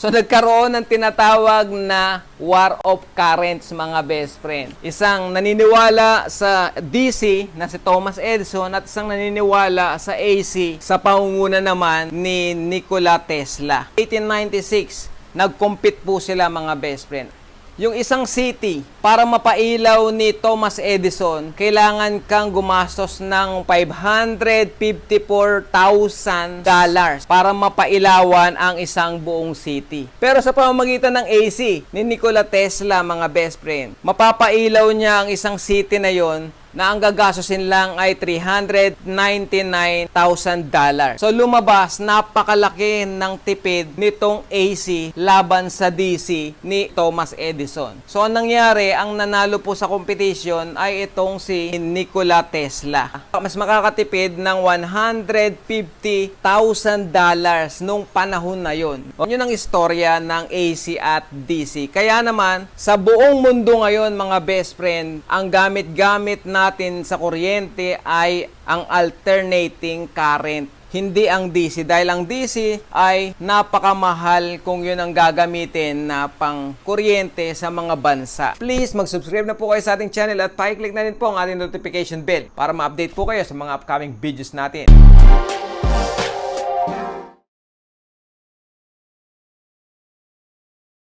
So nagkaroon ng tinatawag na war of currents, mga best friend. Isang naniniwala sa DC na si Thomas Edison at isang naniniwala sa AC sa pamumuno naman ni Nikola Tesla. 1896, nag-compete po sila, mga best friend. Yung isang city, para mapailaw ni Thomas Edison, kailangan kang gumastos ng $554,000 para mapailawan ang isang buong city. Pero sa pamamagitan ng AC ni Nikola Tesla, mga best friend, mapapailaw niya ang isang city na yon na ang gagastusin lang ay $399,000. So lumabas, napakalaki ng tipid nitong AC laban sa DC ni Thomas Edison. So ang nangyari, ang nanalo po sa competition ay itong si Nikola Tesla. Mas makakatipid ng $150,000 nung panahon na yon. Yun ang istorya ng AC at DC. Kaya naman, sa buong mundo ngayon, mga best friend, ang gamit-gamit natin sa kuryente ay ang alternating current, hindi ang DC. Dahil ang DC ay napakamahal kung yun ang gagamitin na pang kuryente sa mga bansa. Please, mag-subscribe na po kayo sa ating channel at pa-click na rin po ang ating notification bell para ma-update po kayo sa mga upcoming videos natin.